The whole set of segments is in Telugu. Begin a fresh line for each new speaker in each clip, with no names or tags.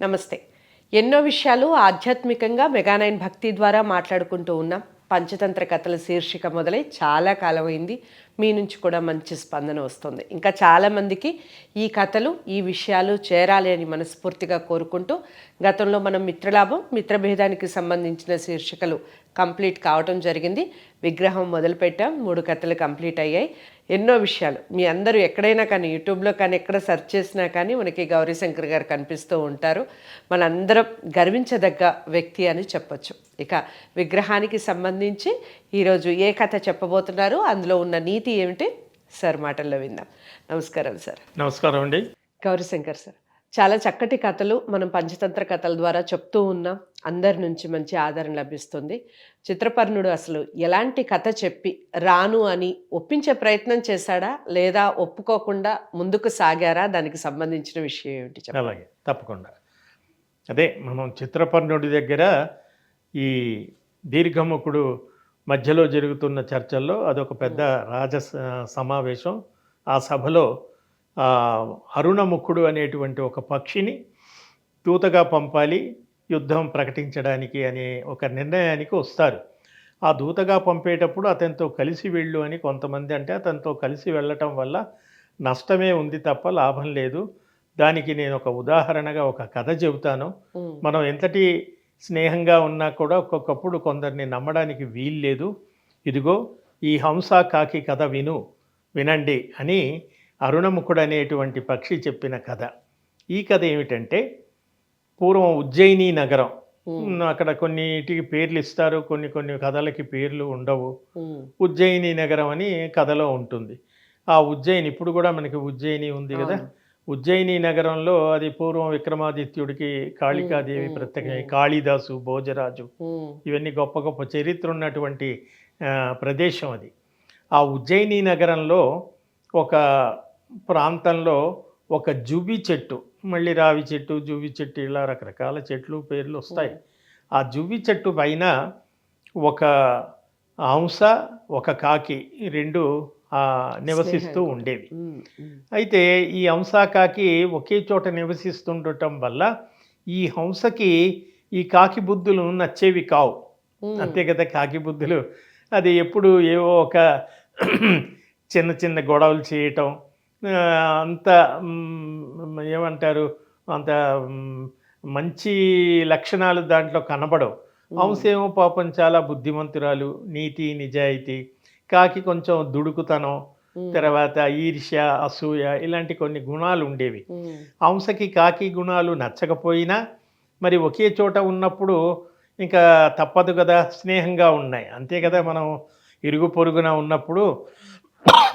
నమస్తే. ఎన్నో విషయాలు ఆధ్యాత్మికంగా మెగానైన్ భక్తి ద్వారా మాట్లాడుకుంటూ ఉన్నాం. పంచతంత్ర కథల శీర్షిక మొదలై చాలా కాలమైంది. మీ నుంచి కూడా మంచి స్పందన వస్తుంది. ఇంకా చాలామందికి ఈ కథలు, ఈ విషయాలు చేరాలి అని మనస్ఫూర్తిగా కోరుకుంటూ, గతంలో మనం మిత్రలాభం, మిత్రభేదానికి సంబంధించిన శీర్షికలు కంప్లీట్ కావటం జరిగింది. విగ్రహం మొదలుపెట్టాం, 3 కథలు కంప్లీట్ అయ్యాయి. ఎన్నో విషయాలు మీ అందరూ ఎక్కడైనా కానీ, యూట్యూబ్లో కానీ, ఎక్కడ సెర్చ్ చేసినా కానీ మనకి గౌరీశంకర్ గారు కనిపిస్తూ ఉంటారు. మనందరం గర్వించదగ్గ వ్యక్తి అని చెప్పొచ్చు. ఇక విగ్రహానికి సంబంధించి ఈరోజు ఏ కథ చెప్పబోతున్నారు, అందులో ఉన్న నీతి ఏమిటి, సార్ మాటల్లో విందాం. నమస్కారం సార్.
నమస్కారం అండి.
గౌరీశంకర్ సార్, చాలా చక్కటి కథలు మనం పంచతంత్ర కథల ద్వారా చెప్తూ ఉన్నాం. అందరి నుంచి మంచి ఆదరణ లభిస్తుంది. చిత్రపర్ణుడు అసలు ఎలాంటి కథ చెప్పి రాను అని ఒప్పించే ప్రయత్నం చేశాడా, లేదా ఒప్పుకోకుండా ముందుకు సాగారా? దానికి సంబంధించిన విషయం ఏమిటి చెప్పండి.
అలాగే, తప్పకుండా. అదే మనం చిత్రపర్ణుడి దగ్గర ఈ దీర్ఘముఖుడు మధ్యలో జరుగుతున్న చర్చల్లో అదొక పెద్ద సమావేశం. ఆ సభలో అరుణముఖుడు అనేటువంటి ఒక పక్షిని దూతగా పంపాలి యుద్ధం ప్రకటించడానికి అనే ఒక నిర్ణయానికి వస్తారు. ఆ దూతగా పంపేటప్పుడు అతనితో కలిసి వెళ్ళు అని కొంతమంది అంటే, అతనితో కలిసి వెళ్ళటం వల్ల నష్టమే ఉంది తప్ప లాభం లేదు. దానికి నేను ఒక ఉదాహరణగా ఒక కథ చెబుతాను. మనం ఎంతటి స్నేహంగా ఉన్నా కూడా ఒక్కొక్కప్పుడు కొందరిని నమ్మడానికి వీల్లేదు. ఇదిగో ఈ హంస కాకి కథ వినండి అని అరుణముఖుడు అనేటువంటి పక్షి చెప్పిన కథ. ఈ కథ ఏమిటంటే, పూర్వం ఉజ్జయిని నగరం, అక్కడ కొన్నిటికి పేర్లు ఇస్తారు, కొన్ని కథలకి పేర్లు ఉండవు. ఉజ్జయిని నగరం అని కథలో ఉంటుంది. ఆ ఉజ్జయిని, ఇప్పుడు కూడా మనకి ఉజ్జయిని ఉంది కదా, ఉజ్జయిని నగరంలో అది పూర్వం విక్రమాదిత్యుడికి కాళికాదేవి ప్రత్యేక, కాళిదాసు, భోజరాజు, ఇవన్నీ గొప్ప గొప్ప చరిత్ర ఉన్నటువంటి ప్రదేశం అది. ఆ ఉజ్జయిని నగరంలో ఒక ప్రాంతంలో ఒక జువ్వి చెట్టు, మళ్ళీ రావి చెట్టు, జువ్వి చెట్టు, ఇలా రకరకాల చెట్లు పేర్లు వస్తాయి. ఆ జువ్వి చెట్టు పైన ఒక హంస, ఒక కాకి, రెండు నివసిస్తూ ఉండేవి. అయితే ఈ హంస కాకి ఒకే చోట నివసిస్తుండటం వల్ల ఈ హంసకి ఈ కాకి బుద్ధులు నచ్చేవి కావు. అంతే కదా, కాకి బుద్ధులు అది ఎప్పుడు ఏవో ఒక చిన్న చిన్న గొడవలు చేయటం, అంత ఏమంటారు, అంత మంచి లక్షణాలు దాంట్లో కనబడవు. హంసేమో పాపం చాలా బుద్ధిమంతురాలు, నీతి నిజాయితీ. కాకి కొంచెం దుడుకుతనం, తర్వాత ఈర్ష్య, అసూయ, ఇలాంటి కొన్ని గుణాలు ఉండేవి. హంసకి కాకి గుణాలు నచ్చకపోయినా మరి ఒకే చోట ఉన్నప్పుడు ఇంకా తప్పదు కదా, స్నేహంగా ఉన్నాయి. అంతే కదా, మనం ఇరుగు పొరుగున ఉన్నప్పుడు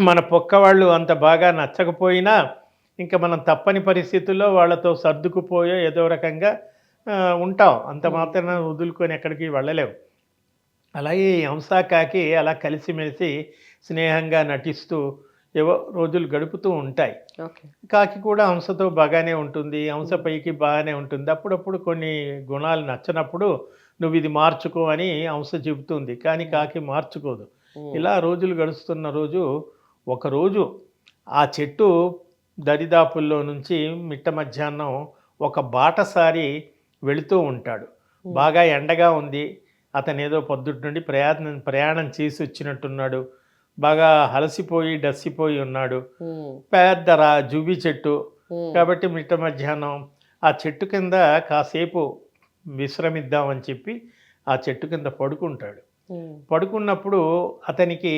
మన పొక్క వాళ్ళు అంత బాగా నచ్చకపోయినా ఇంకా మనం తప్పని పరిస్థితుల్లో వాళ్ళతో సర్దుకుపోయో ఏదో రకంగా ఉంటాం. అంత మాత్రాన వదులుకొని ఎక్కడికి వెళ్ళలేవు. అలాగే హంస కాకి అలా కలిసిమెలిసి స్నేహంగా నటిస్తూ ఏవో రోజులు గడుపుతూ ఉంటాయి. కాకి కూడా హంసతో బాగానే ఉంటుంది, హంస పైకి బాగానే ఉంటుంది. అప్పుడప్పుడు కొన్ని గుణాలు నచ్చనప్పుడు నువ్వు ఇది మార్చుకో అని హంస చెబుతుంది, కానీ కాకి మార్చుకోదు. ఇలా రోజులు గడుస్తున్న రోజు, ఒకరోజు ఆ చెట్టు దరిదాపుల్లో నుంచి మిట్ట మధ్యాహ్నం ఒక బాటసారి వెళుతూ ఉంటాడు. బాగా ఎండగా ఉంది, అతను ఏదో పొద్దుటి నుండి ప్రయాణం చేసి వచ్చినట్టున్నాడు. బాగా అలసిపోయి డస్సిపోయి ఉన్నాడు. పెద్ద జువ్వి చెట్టు కాబట్టి మిట్ట మధ్యాహ్నం ఆ చెట్టు కింద కాసేపు విశ్రమిద్దామని చెప్పి ఆ చెట్టు కింద పడుకుంటాడు. పడుకున్నప్పుడు అతనికి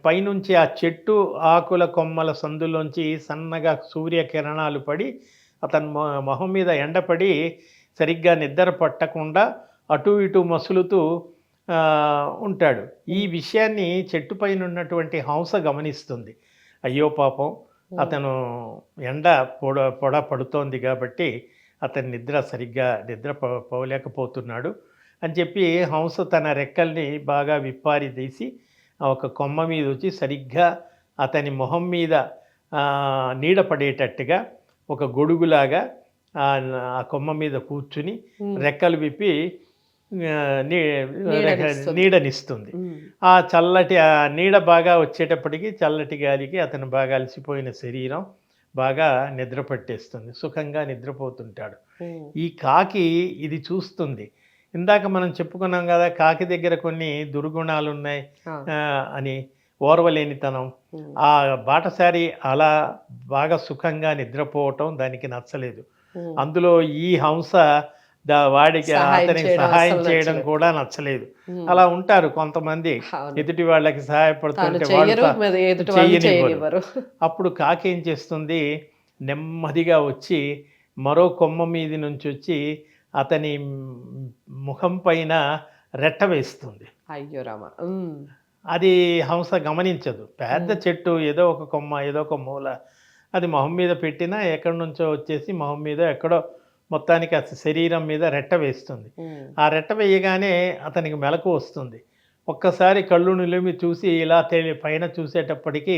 పైనుంచి ఆ చెట్టు ఆకుల కొమ్మల సందులోంచి సన్నగా సూర్యకిరణాలు పడి అతని మొహం మీద ఎండపడి సరిగ్గా నిద్ర పట్టకుండా అటు ఇటు మసులుతూ ఉంటాడు. ఈ విషయాన్ని చెట్టు పైన ఉన్నటువంటి హంస గమనిస్తుంది. అయ్యో పాపం, అతను ఎండ పొడ పడుతోంది కాబట్టి అతని నిద్ర పోలేకపోతున్నాడు అని చెప్పి హంస తన రెక్కల్ని బాగా విప్పారి తీసి ఒక కొమ్మ మీద వచ్చి సరిగ్గా అతని మొహం మీద నీడ పడేటట్టుగా ఒక గొడుగులాగా ఆ కొమ్మ మీద కూర్చుని రెక్కలు విప్పి నీడనిస్తుంది. ఆ చల్లటి నీడ బాగా వచ్చేటప్పటికి చల్లటి గాలికి అతను బాగా అలసిపోయిన శరీరం బాగా నిద్ర పట్టేస్తుంది, సుఖంగా నిద్రపోతుంటాడు.
ఉమ్,
ఈ కాకి ఇది చూస్తుంది. ఇందాక మనం చెప్పుకున్నాం కదా, కాకి దగ్గర కొన్ని దుర్గుణాలున్నాయి
ఆ,
అని, ఓర్వలేనితనం.
ఉమ్,
ఆ బాటసారి అలా బాగా సుఖంగా నిద్రపోవటం దానికి నచ్చలేదు.
ఉమ్.
అందులో ఈ హంస వాడికి
సహాయం
అతనికి
చేయడం
సహాయం
అస్సలు
చేయడం
నచ్చలేదు.
కూడా నచ్చలేదు.
ఉమ్,
అలా ఉంటారు కొంతమంది,
అవును.
ఎదుటి వాళ్ళకి
తాను
సహాయపడుతుంటే వాళ్ళు
చెయ్యరు, మరి ఎదుటి వాళ్ళని
చెయ్యనివ్వరు.
చేయనివ్వరు.
అప్పుడు కాకి ఏం చేస్తుంది, నెమ్మదిగా వచ్చి మరో కొమ్మ మీది నుంచి వచ్చి అతని ముఖం పైన రెట్ట వేస్తుంది.
అయ్యో రామ. ఉమ్,
అది హంస గమనించదు. పెద్ద
ఉమ్,
చెట్టు, ఏదో ఒక కొమ్మ, ఏదో ఒక మూల, అది మొహం మీద పెట్టినా ఎక్కడి నుంచో వచ్చేసి మొహం మీద ఎక్కడో మొత్తానికి ఆ శరీరం మీద రెట్ట వేస్తుంది.
ఉమ్,
ఆ రెట్ట వేయగానే అతనికి మెలకు వస్తుంది. ఒక్కసారి కళ్ళు నిలిమి చూసి ఇలా పైన చూసేటప్పటికి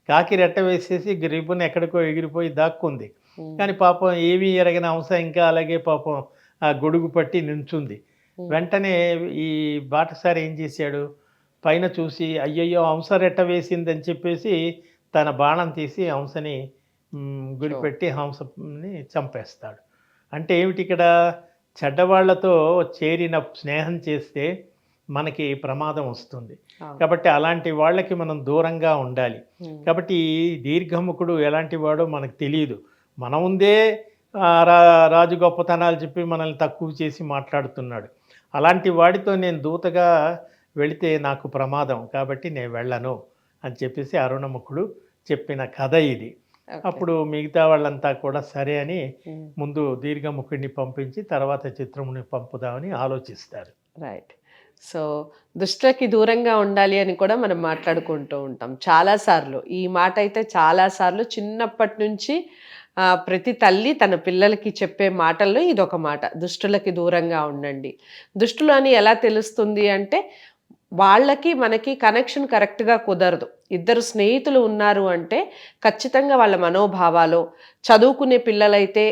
కాకి రెట్ట వేసేసి రిబ్బన్ ఎక్కడికో ఎగిరిపోయి దాక్కుంది.
ఉమ్,
కానీ పాపం ఏమీ ఎరగని హంస ఇంకా అలాగే పాపం ఆ గొడుగు పట్టి నించుంది.
ఉమ్.
వెంటనే ఈ బాటసారి ఏం చేశాడు, పైన చూసి అయ్యయ్యో హంస రెట్ట వేసిందని చెప్పేసి తన బాణం తీసి హంసని గురిపెట్టి హంసని చంపేస్తాడు. అంటే ఏమిటి ఇక్కడ, చెడ్డవాళ్లతో చేరిన స్నేహం చేస్తే మనకి ప్రమాదం వస్తుంది.
అవును.
కాబట్టి అలాంటి వాళ్ళకి మనం దూరంగా ఉండాలి.
ఉమ్,
కాబట్టి ఈ దీర్ఘముఖుడు ఎలాంటి వాడో మనకు తెలియదు. మన ముందే రాజు గొప్పతనాలు చెప్పి మనల్ని తక్కువ చేసి మాట్లాడుతున్నాడు. అలాంటి వాడితో నేను దూతగా వెళితే నాకు ప్రమాదం, కాబట్టి నేను వెళ్ళను అని చెప్పేసి అరుణముఖుడు చెప్పిన కథ ఇది.
ఓకే.
అప్పుడు మిగతా వాళ్ళంతా కూడా సరే అని
ఉమ్,
ముందు దీర్ఘముఖుడిని పంపించి తర్వాత చిత్రముని పంపుదామని ఆలోచిస్తారు.
రైట్. సో దుష్టులకి దూరంగా ఉండాలి అని కూడా మనం మాట్లాడుకుంటూ ఉంటాం చాలాసార్లు. ఈ మాట అయితే చాలాసార్లు చిన్నప్పటి నుంచి ప్రతి తల్లి తన పిల్లలకి చెప్పే మాటల్లో ఇదొక మాట, దుష్టులకి దూరంగా ఉండండి. దుష్టులు అని ఎలా తెలుస్తుంది అంటే, వాళ్ళకి మనకి కనెక్షన్ కరెక్ట్గా కుదరదు. ఇద్దరు స్నేహితులు ఉన్నారు అంటే ఖచ్చితంగా వాళ్ళ మనోభావాలు, చదువుకునే పిల్లలైతే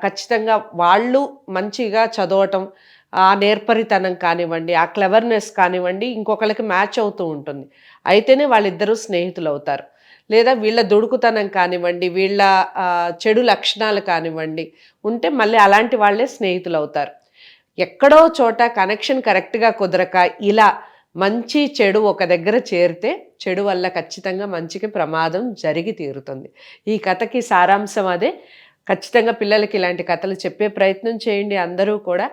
ఖచ్చితంగా వాళ్ళు మంచిగా చదవటం, ఆ నేర్పరితనం కానివ్వండి, ఆ క్లెవర్నెస్ కానివ్వండి ఇంకొకళ్ళకి మ్యాచ్ అవుతూ ఉంటుంది. అయితేనే వాళ్ళిద్దరూ స్నేహితులు అవుతారు. లేదా వీళ్ళ దుడుకుతనం కానివ్వండి, వీళ్ళ చెడు లక్షణాలు కానివ్వండి ఉంటే మళ్ళీ అలాంటి వాళ్ళే స్నేహితులు అవుతారు. ఎక్కడో చోట కనెక్షన్ కరెక్ట్గా కుదరక ఇలా మంచి చెడు ఒక దగ్గర చేరితే చెడు వల్ల ఖచ్చితంగా మంచికి ప్రమాదం జరిగి తీరుతుంది. ఈ కథకి సారాంశం అదే. ఖచ్చితంగా పిల్లలకి ఇలాంటి కథలు చెప్పే ప్రయత్నం చేయండి. అందరూ కూడా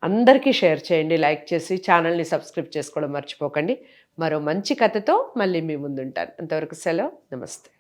అందరికీ షేర్ చేయండి, లైక్ చేసి ఛానల్ని సబ్స్క్రైబ్ చేసుకోవడం మర్చిపోకండి. మరో మంచి కథతో మళ్ళీ మీ ముందుంటాను. అంతవరకు సెలవు, నమస్తే.